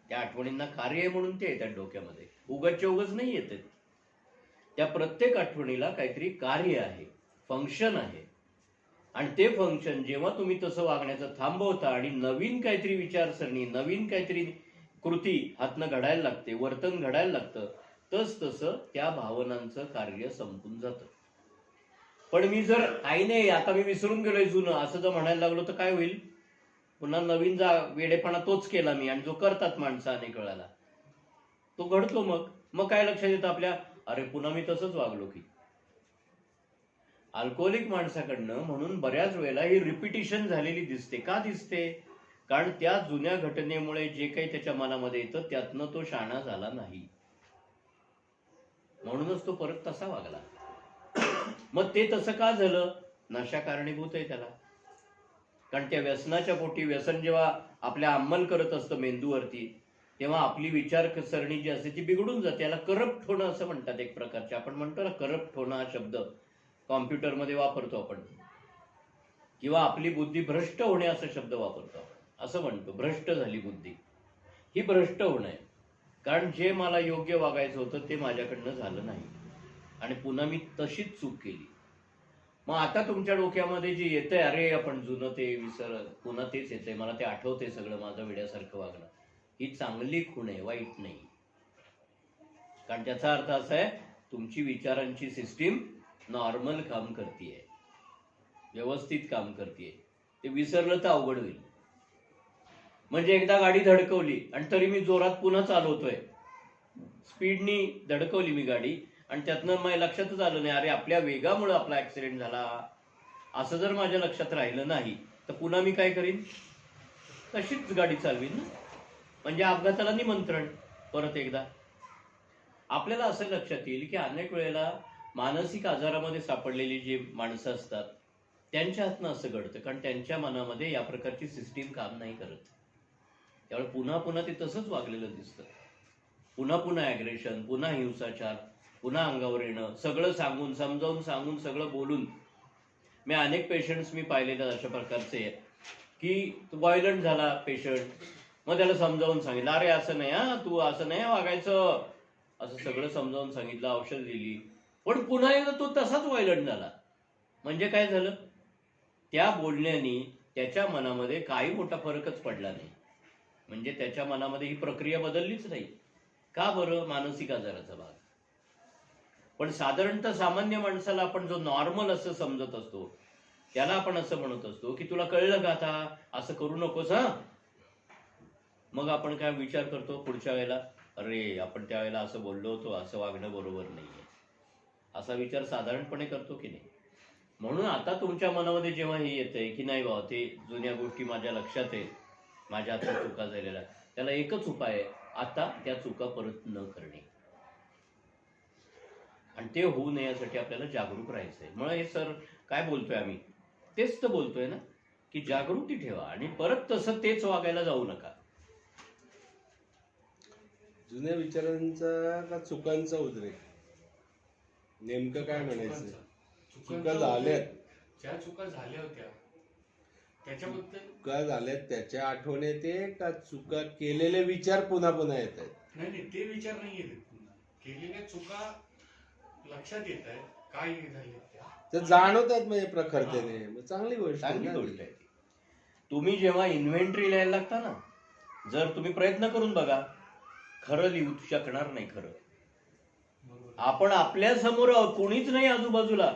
त्या आठवणींना कार्य आहे म्हणून ते येतात डोक्यामध्ये, उगाचच्या उगाच नाही येतात. त्या प्रत्येक आठवणीला काहीतरी कार्य आहे, फंक्शन आहे. आणि ते फंक्शन जेव्हा तुम्ही तसं वागण्याचं थांबवता आणि नवीन काहीतरी विचारसरणी, नवीन काहीतरी कृती हातनं घडायला लागते, वर्तन घडायला लागतं, तसं त्या भावनांचं कार्य संपून जातं. पण मी जर काही नाही आता मी विसरून गेलोय जुनं असं जर म्हणायला लागलो तर काय होईल? पुन्हा नवीन वेडेपणा तोच केला मी, आणि जो करतात माणसं अनेक वेळाला तो घडतो. मग काय लक्षात येतं आपल्या, अरे पुन्हा मी तसंच वागलो की. अल्कोहोलिक माणसाकडनं म्हणून बऱ्याच वेळेला ही रिपिटिशन झालेली दिसते. का दिसते? कारण त्या जुन्या घटनेमुळे जे काही त्याच्या मनामध्ये येतं त्यातनं तो शहाणा झाला नाही, म्हणूनच तो परत तसा वागला. मग ते तसं का झालं? नशा कारणीभूत आहे त्याला. कारण त्या व्यसनाच्या पोटी, व्यसन जेव्हा आपल्या अंमल करत असतं मेंदूवरती, तेव्हा आपली विचारसरणी जी असते ती बिघडून जाते. याला करप्ट होणं असं म्हणतात एक प्रकारचे. आपण म्हणतो ना करप्ट होणं हा शब्द कॉम्प्युटरमध्ये वापरतो आपण, किंवा आपली बुद्धी भ्रष्ट होणे असा शब्द वापरतो आपण. असं म्हणतो भ्रष्ट झाली बुद्धी. ही भ्रष्ट होणं आहे. कारण जे मला योग्य वागायचं होतं ते माझ्याकडनं झालं नाही आणि पुन्हा मी तशीच चूक केली. मग आता तुमच्या डोक्यामध्ये जे येतंय, अरे आपण जुनं ते विसर, पुन्हा तेच येतंय, मला ते आठवतंय सगळं माझं वेड्यासारखं वागणं, ही चांगली खूण आहे, वाईट नाही. कारण त्याचा अर्थ असा आहे तुमची विचारांची सिस्टीम नॉर्मल काम करतीये, व्यवस्थित काम करतीये. ते विसरलं तर अवघड होईल. म्हणजे एकदा गाडी धडकवली आणि तरी मी जोरात पुन्हा चालवतोय, स्पीडनी धडकवली मी गाडी, आणि त्यातनं माझ्या लक्षातच आलं नाही अरे आपल्या वेगामुळे आपला ऍक्सिडेंट झाला. असं जर माझ्या लक्षात राहिलं नाही तर पुन्हा मी काय करीन? तशीच गाडी चालवीन ना. म्हणजे अपघाताला निमंत्रण. परत एकदा आपल्याला असं लक्षात येईल की अनेक वेळेला मानसिक आजारामध्ये सापडलेली जी माणसं असतात त्यांच्या हातनं असं घडतं, कारण त्यांच्या मनामध्ये या प्रकारची सिस्टीम काम नाही करत. त्यामुळे पुन्हा पुन्हा ते तसंच वागलेलं दिसतं. पुन्हा पुन्हा ॲग्रेशन, पुन्हा हिंसाचार, पुन्हा अंगावर येणं, सगळं सांगून, समजावून सांगून, सगळं बोलून. मी अनेक पेशंट्स मी पाहिलेले अशा प्रकारचे की व्हायलंट झाला पेशंट, मग त्याला समजावून सांगितलं अरे असं नाही हा, तू असं नाही वागायचं, असं सगळं समजावून सांगितलं, औषध दिली, पण पुन्हा एकदा तो तसाच व्हायलंट झाला. म्हणजे काय झालं? त्या बोलण्याने त्याच्या मनामध्ये काही मोठा फरकच पडला नाही. म्हणजे त्याच्या मनामध्ये ही प्रक्रिया बदललीच नाही. का बरं? मानसिक आजाराचा भाग. पण साधारणतः सामान्य माणसाला आपण जो नॉर्मल असं समजत असतो त्याला आपण असं म्हणत असतो की तुला कळलं का आता, असं करू नकोस हा. मग आपण काय विचार करतो पुढच्या वेळेला, अरे आपण त्यावेळेला असं बोललो होतो, असं वागणं बरोबर नाहीये, असा विचार साधारणपणे करतो की नाही. म्हणून आता तुमच्या मनामध्ये जेव्हा हे येतंय की नाही बाबा ते जुन्या गोष्टी माझ्या लक्षात आहे, माझ्या हातात चुका झालेल्या, त्याला एकच उपाय आहे, आता त्या चुका परत न करणे. आणि ते होऊ नये यासाठी आपल्याला जागरूक राहायचंय. मग हे सर काय बोलतोय आम्ही, तेच तर बोलतोय ना की जागृती ठेवा आणि परत तसं तेच वागायला जाऊ नका. जुन्या विचारांचा का चुकांचा उद्रेक, नेमकं काय म्हणायचं? चुका झाल्यात, ज्या चुका झाल्या होत्या त्याच्याबद्दल चुका झाल्यात त्याच्या आठवण येते का चुका केलेले विचार पुन्हा पुन्हा येत आहेत? नाही, ते विचार नाही येत. पुन्हा केलेल्या चुका लक्षात येत आहेत, काय झाले त्या जाणवत आहेत म्हणजे प्रखरतेने. मग चांगली गोष्ट आहे. तुम्ही जेव्हा इन्व्हेंटरी लिहायला लागता ना, जर तुम्ही प्रयत्न करून बघा खरं लिहू शकणार नाही. खरं बरोबर. आपण आपल्या समोर कोणीच नाही आजूबाजूला,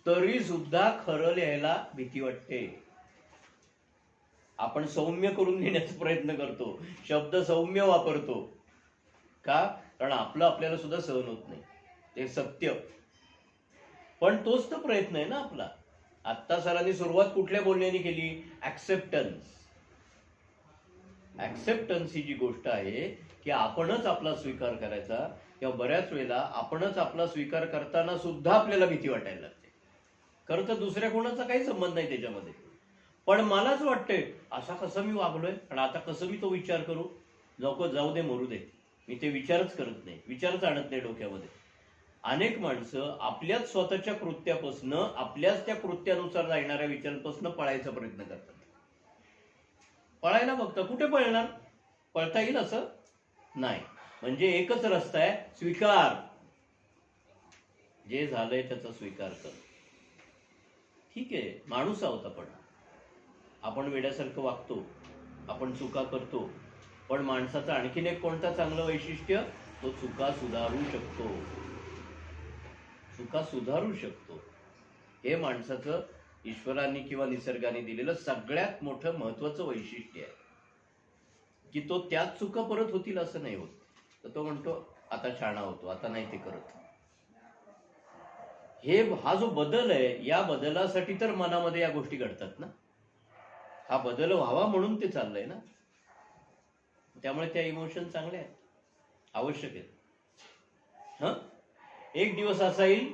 तरी सुद्धा खरं लिहायला भीती वाटते. आपण सौम्य करून देण्याचा प्रयत्न करतो, शब्द सौम्य वापरतो. का? कारण आपलं आपल्याला सुद्धा सहन होत नाही, ते सत्य. पण तोच तर प्रयत्न आहे ना आपला. आत्ता सरांनी सुरुवात कुठल्या बोलण्याने केली? ऍक्सेप्टन्स. ऍक्सेप्टन्स ही जी गोष्ट आहे की आपणच आपला स्वीकार करायचा, किंवा बऱ्याच वेळेला आपणच आपला स्वीकार करताना सुद्धा आपल्याला भीती वाटायला लागते. खरं तर दुसऱ्या कोणाचा काही संबंध नाही त्याच्यामध्ये, पण मलाच वाटतंय असा कसं मी वागलोय, आणि आता कसं मी तो विचार करू. नको, जाऊ दे, मरू दे, मी ते विचारच करत नाही, विचारच आणत नाही डोक्यामध्ये. अनेक माणसं आपल्याच स्वतःच्या कृत्यापासून, आपल्याच त्या कृत्यानुसार जाणाऱ्या विचारांपासून पळायचा प्रयत्न करतात. पळायला बघता, कुठे पळणार? पळता येईल असं नाही. म्हणजे एकच रस्ता आहे, स्वीकार. जे झालंय त्याचा स्वीकार कर. ठीक आहे, माणूस आहोत आपण वेड्यासारखं वागतो, आपण चुका करतो, पण माणसाचं आणखीन एक कोणतं चांगलं वैशिष्ट्य? तो चुका सुधारू शकतो. चुका सुधारू शकतो. हे माणसाचं ईश्वराने किंवा निसर्गाने दिलेलं सगळ्यात मोठं महत्वाचं वैशिष्ट्य आहे, की तो त्याच चुका परत होतील असं नाही होत. तर तो म्हणतो आता शहाणा होतो, आता नाही ते करत. हा जो बदल आहे, या बदलासाठी तर मनामध्ये या गोष्टी घडतात ना. हा बदल व्हावा म्हणून ते चाललंय ना. त्यामुळे त्या इमोशन चांगल्या आहेत, आवश्यक आहेत. एक दिवस असा येईल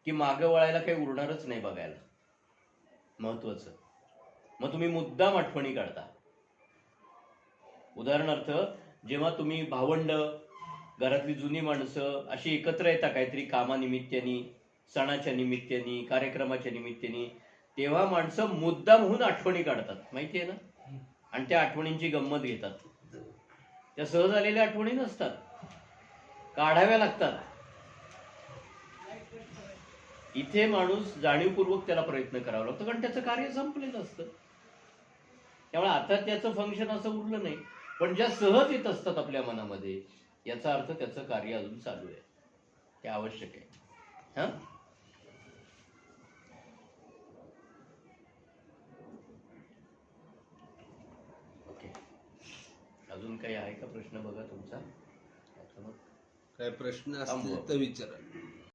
की मागे वळायला काही उरणारच नाही बघायला. महत्वाचं. मग तुम्ही मुद्दाम आठवणी काढता. उदाहरणार्थ, जेव्हा तुम्ही भावंड, घरातली जुनी माणसं अशी एकत्र येता काहीतरी कामानिमित्ताने, सणाच्या निमित्ताने, कार्यक्रमाच्या निमित्ताने, तेव्हा माणसं मुद्दाम होऊन आठवणी काढतात, माहिती आहे ना. आणि त्या आठवणींची गंमत घेतात. त्या सहज आलेल्या आठवणी नसतात, काढाव्या लागतात. इथे माणूस जाणीवपूर्वक त्याला प्रयत्न करावा लागतो, कारण त्याचं कार्य संपलेलं असतं. त्यामुळे आता त्याचं फंक्शन असं उरलं नाही. पण ज्या सहज येत असतात आपल्या मनामध्ये, याचा अर्थ त्याचं कार्य अजून चालू आहे, ते आवश्यक आहे. ओके, अजून काही आहे का प्रश्न? बघा तुमचा. काय प्रश्न असतील तर विचारा.